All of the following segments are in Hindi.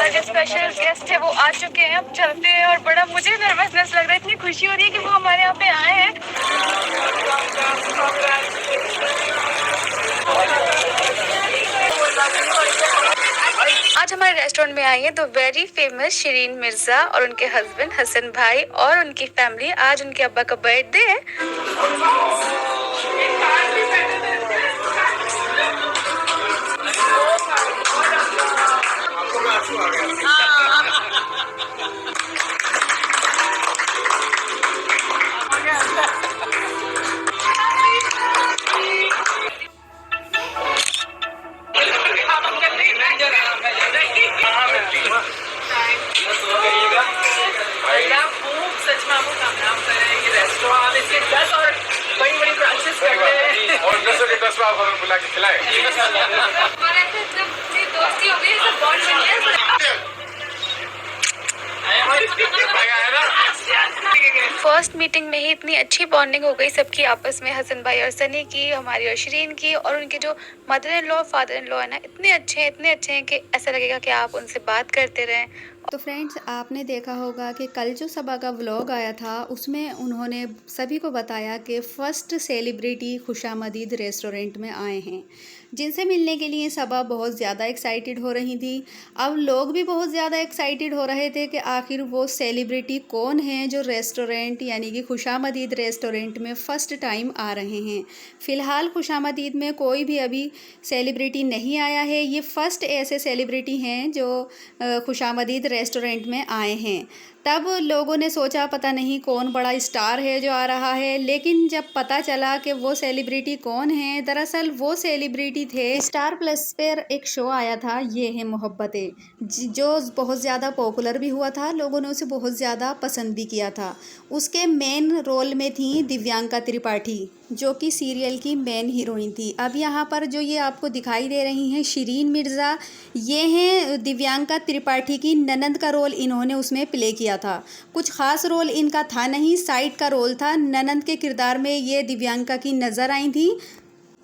हमारे जो स्पेशल गेस्ट है वो आ चुके हैं, अब चलते हैं। और बड़ा मुझे नर्वसनेस लग रहा है, इतनी खुशी हो रही है कि वो हमारे यहाँ पे आए हैं। आज हमारे रेस्टोरेंट में आई है the very famous Shirin Mirza और उनके हस्बैंड हसन भाई और उनकी फैमिली। आज उनके अब्बा का बर्थडे है। सच में आपको कामयाब करें ये रेस्टोरेंट, इसके 10 और बड़ी बड़ी ब्रांचेस कर रहे हैं और 10 के 10 बार हमें बुला के खिलाएं। दोस्ती हो गई, सब बॉन्ड बन गया। फर्स्ट मीटिंग में ही इतनी अच्छी बॉन्डिंग हो गई सबकी आपस में, हसन भाई और सनी की, हमारी और शिरीन की। और उनके जो mother in law father in law है ना, इतने अच्छे हैं कि ऐसा लगेगा कि आप उनसे बात करते रहें। तो फ्रेंड्स, आपने देखा होगा कि कल जो सबा का व्लॉग आया था उसमें उन्होंने सभी को बताया कि फ़र्स्ट सेलिब्रिटी खुशामदीद रेस्टोरेंट में आए हैं, जिनसे मिलने के लिए सबा बहुत ज़्यादा एक्साइटेड हो रही थी। अब लोग भी बहुत ज़्यादा एक्साइटेड हो रहे थे कि आखिर वो सेलिब्रिटी कौन है जो रेस्टोरेंट यानी कि खुशामदीद रेस्टोरेंट में फ़र्स्ट टाइम आ रहे हैं। फ़िलहाल खुशामदीद में कोई भी अभी सेलिब्रिटी नहीं आया है, ये फ़र्स्ट ऐसे सेलिब्रिटी हैं जो खुशामदीद रेस्टोरेंट में आए हैं। तब लोगों ने सोचा पता नहीं कौन बड़ा स्टार है जो आ रहा है, लेकिन जब पता चला कि वो सेलिब्रिटी कौन है, दरअसल वो सेलिब्रिटी थे, स्टार प्लस पर एक शो आया था ये है मोहब्बतें, जो बहुत ज़्यादा पॉपुलर भी हुआ था, लोगों ने उसे बहुत ज़्यादा पसंद भी किया था। उसके मेन रोल में थी दिव्यांका त्रिपाठी, जो कि सीरियल की मेन हीरोइन थी। अब यहाँ पर जो ये आपको दिखाई दे रही हैं शिरीन मिर्ज़ा, ये हैं दिव्यांका त्रिपाठी की ननंद का रोल इन्होंने उसमें प्ले किया था। कुछ ख़ास रोल इनका था नहीं, साइड का रोल था। ननंद के किरदार में ये दिव्यांका की नज़र आई थी।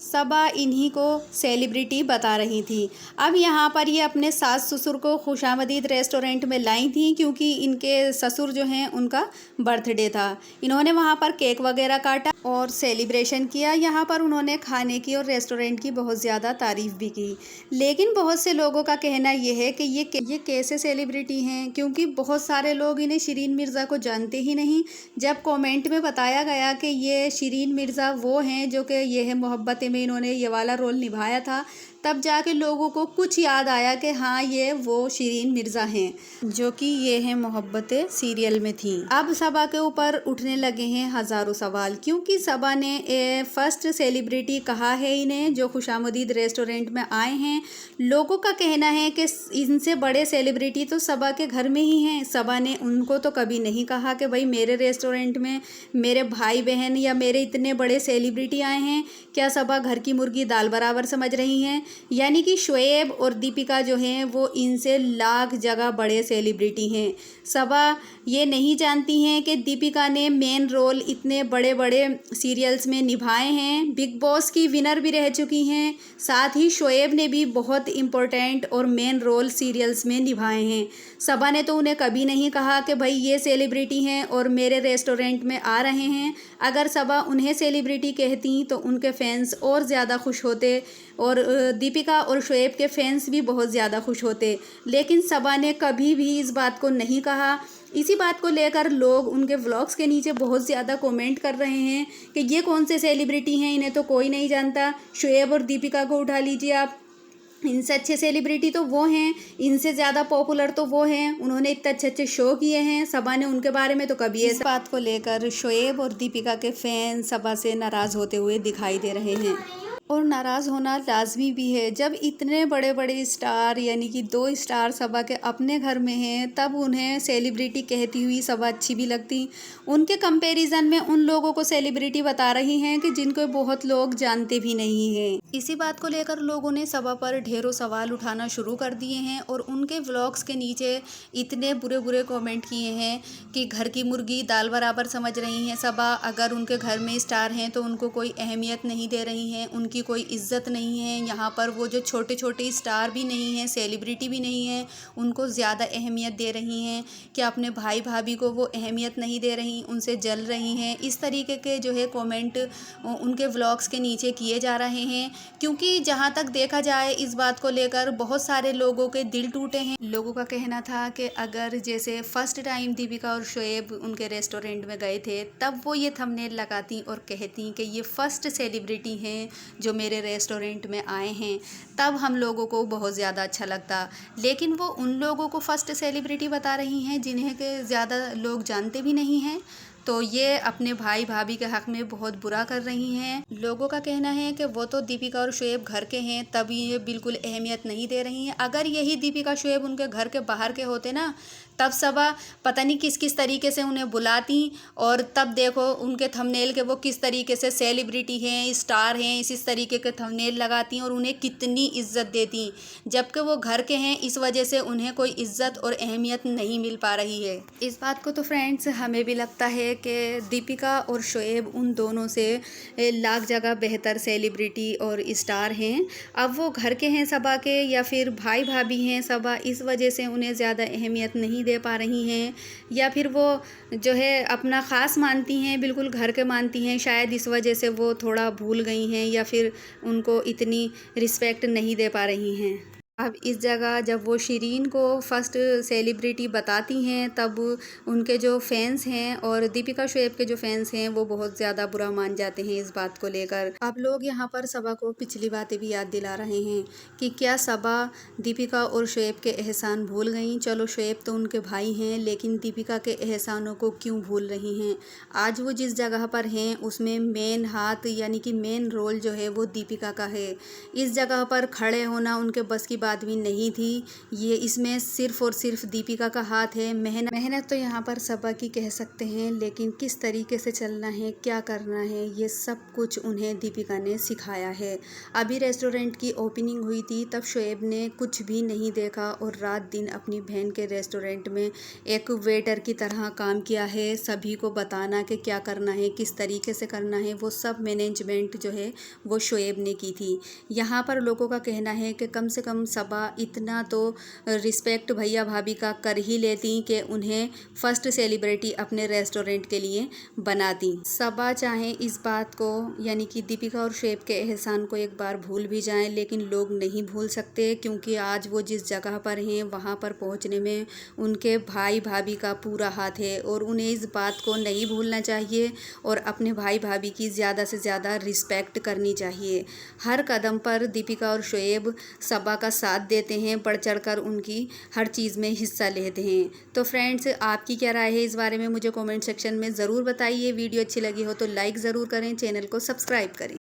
सबा इन्हीं को सेलिब्रिटी बता रही थी। अब यहाँ पर ये अपने सास ससुर को खुशामदीद रेस्टोरेंट में लाई थी, क्योंकि इनके ससुर जो हैं उनका बर्थडे था। इन्होंने वहाँ पर केक वगैरह काटा और सेलिब्रेशन किया। यहाँ पर उन्होंने खाने की और रेस्टोरेंट की बहुत ज़्यादा तारीफ़ भी की। लेकिन बहुत से लोगों का कहना ये है कि ये कैसे सेलिब्रिटी हैं, क्योंकि बहुत सारे लोग इन्हें शिरीन मिर्ज़ा को जानते ही नहीं। जब कमेंट में बताया गया कि ये शिरीन मिर्ज़ा वो हैं जो कि ये है मोहब्बतें में इन्होंने ये वाला रोल निभाया था, तब जाके लोगों को कुछ याद आया कि हाँ ये वो शिरीन मिर्ज़ा हैं जो कि ये है मोहब्बतें सीरियल में थी। अब सबा के ऊपर उठने लगे हैं हज़ारों सवाल, क्योंकि सबा ने फर्स्ट सेलिब्रिटी कहा है इन्हें जो खुशामदीद रेस्टोरेंट में आए हैं। लोगों का कहना है कि इनसे बड़े सेलिब्रिटी तो सबा के घर में ही हैं। सबा ने उनको तो कभी नहीं कहा कि भाई मेरे रेस्टोरेंट में मेरे भाई बहन या मेरे इतने बड़े सेलिब्रिटी आए हैं। क्या सबा घर की मुर्गी दाल बराबर समझ रही हैं? यानी कि शोएब और दीपिका जो हैं वो इनसे लाख जगह बड़े सेलिब्रिटी हैं। सबा ये नहीं जानती हैं कि दीपिका ने मेन रोल इतने बड़े बड़े सीरियल्स में निभाए हैं, बिग बॉस की विनर भी रह चुकी हैं। साथ ही शोएब ने भी बहुत इम्पोर्टेंट और मेन रोल सीरियल्स में निभाए हैं। सबा ने तो उन्हें कभी नहीं कहा कि भाई ये सेलिब्रिटी हैं और मेरे रेस्टोरेंट में आ रहे हैं। अगर सबा उन्हें सेलिब्रिटी कहती तो उनके फैंस और ज़्यादा खुश होते और दीपिका और शोएब के फैंस भी बहुत ज़्यादा खुश होते। लेकिन सबा ने कभी भी इस बात को नहीं कहा। इसी बात को लेकर लोग उनके व्लॉग्स के नीचे बहुत ज़्यादा कमेंट कर रहे हैं कि ये कौन से सेलिब्रिटी हैं, इन्हें तो कोई नहीं जानता। शोएब और दीपिका को उठा लीजिए आप, इनसे अच्छे सेलिब्रिटी तो वो हैं, इनसे ज़्यादा पॉपुलर तो वो हैं, उन्होंने इतने अच्छे अच्छे शो किए हैं। सबा ने उनके बारे में तो कभी इस बात को लेकर शोएब और दीपिका के फैन सबा से नाराज़ होते हुए दिखाई दे रहे हैं। और नाराज़ होना लाजमी भी है। जब इतने बड़े बड़े स्टार यानी कि 2 स्टार सबा के अपने घर में हैं, तब उन्हें सेलिब्रिटी कहती हुई सबा अच्छी भी लगती। उनके कंपैरिजन में उन लोगों को सेलिब्रिटी बता रही हैं कि जिनको बहुत लोग जानते भी नहीं हैं। इसी बात को लेकर लोगों ने सबा पर ढेरों सवाल उठाना शुरू कर दिए हैं और उनके व्लॉग्स के नीचे इतने बुरे बुरे कमेंट किए हैं कि घर की मुर्गी दाल बराबर समझ रही हैं सबा। अगर उनके घर में स्टार हैं तो उनको कोई अहमियत नहीं दे रही हैं, उनकी उनकी कोई इज्जत नहीं है। यहाँ पर वो जो छोटे छोटे स्टार भी नहीं हैं, सेलिब्रिटी भी नहीं हैं, उनको ज़्यादा अहमियत दे रही हैं कि अपने भाई भाभी को वो अहमियत नहीं दे रही, उनसे जल रही हैं। इस तरीके के जो है कमेंट उनके व्लॉग्स के नीचे किए जा रहे हैं, क्योंकि जहाँ तक देखा जाए इस बात को लेकर बहुत सारे लोगों के दिल टूटे हैं। लोगों का कहना था कि अगर जैसे फर्स्ट टाइम दीपिका और शोएब उनके रेस्टोरेंट में गए थे तब वो ये थंबनेल लगाती और कहती कि ये फर्स्ट सेलिब्रिटी हैं जो मेरे रेस्टोरेंट में आए हैं, तब हम लोगों को बहुत ज़्यादा अच्छा लगता। लेकिन वो उन लोगों को फर्स्ट सेलिब्रिटी बता रही हैं जिन्हें के ज़्यादा लोग जानते भी नहीं हैं, तो ये अपने भाई भाभी के हक़ में बहुत बुरा कर रही हैं। लोगों का कहना है कि वो तो दीपिका और शोएब घर के हैं, तब ये बिल्कुल अहमियत नहीं दे रही हैं। अगर यही दीपिका शोएब उनके घर के बाहर के होते ना, तब सबा पता नहीं किस किस तरीके से उन्हें बुलाती, और तब देखो उनके थंबनेल के वो किस तरीके से सेलिब्रिटी हैं, स्टार हैं, इस तरीके के थंबनेल लगाती और उन्हें कितनी इज्जत देती, जबकि वो घर के हैं। इस वजह से उन्हें कोई इज्जत और अहमियत नहीं मिल पा रही है। इस बात को तो फ्रेंड्स हमें भी लगता है कि दीपिका और शोएब उन दोनों से लाख जगह बेहतर सेलिब्रिटी और स्टार हैं। अब वो घर के हैं सबा के, या फिर भाई भाभी हैं सबा, इस वजह से उन्हें ज़्यादा अहमियत नहीं दे पा रही हैं, या फिर वो जो है अपना ख़ास मानती हैं, बिल्कुल घर के मानती हैं। शायद इस वजह से वो थोड़ा भूल गई हैं, या फिर उनको इतनी रिस्पेक्ट नहीं दे पा रही हैं। अब इस जगह जब वो शिरीन को फर्स्ट सेलिब्रिटी बताती हैं, तब उनके जो फैंस हैं और दीपिका शोएब के जो फैंस हैं वो बहुत ज़्यादा बुरा मान जाते हैं इस बात को लेकर। अब लोग यहाँ पर सबा को पिछली बातें भी याद दिला रहे हैं कि क्या सबा दीपिका और शोएब के एहसान भूल गई। चलो शोएब तो उनके भाई हैं, लेकिन दीपिका के एहसानों को क्यों भूल रही हैं। आज वो जिस जगह पर हैं उसमें मेन हाथ यानी कि मेन रोल जो है वो दीपिका का है। इस जगह पर खड़े होना उनके बस की बात भी नहीं थी। ये इसमें सिर्फ़ और सिर्फ दीपिका का हाथ है। मेहनत तो यहाँ पर सबा की कह सकते हैं, लेकिन किस तरीके से चलना है, क्या करना है, ये सब कुछ उन्हें दीपिका ने सिखाया है। अभी रेस्टोरेंट की ओपनिंग हुई थी, तब शोएब ने कुछ भी नहीं देखा और रात दिन अपनी बहन के रेस्टोरेंट में एक वेटर की तरह काम किया है। सभी को बताना कि क्या करना है, किस तरीके से करना है, वो सब मैनेजमेंट जो है वो शोएब ने की थी। यहाँ पर लोगों का कहना है कि कम से कम सबा इतना तो रिस्पेक्ट भैया भाभी का कर ही लेती कि उन्हें फर्स्ट सेलिब्रिटी अपने रेस्टोरेंट के लिए बनाती। सबा चाहे इस बात को यानी कि दीपिका और शोएब के एहसान को एक बार भूल भी जाएं, लेकिन लोग नहीं भूल सकते, क्योंकि आज वो जिस जगह पर हैं वहाँ पर पहुँचने में उनके भाई भाभी का पूरा हाथ है, और उन्हें इस बात को नहीं भूलना चाहिए और अपने भाई भाभी की ज़्यादा से ज़्यादा रिस्पेक्ट करनी चाहिए। हर कदम पर दीपिका और शोएब सबा का साथ देते हैं, बढ़ चढ़कर उनकी हर चीज़ में हिस्सा लेते हैं। तो फ्रेंड्स, आपकी क्या राय है इस बारे में मुझे कमेंट सेक्शन में ज़रूर बताइए। वीडियो अच्छी लगी हो तो लाइक ज़रूर करें, चैनल को सब्सक्राइब करें।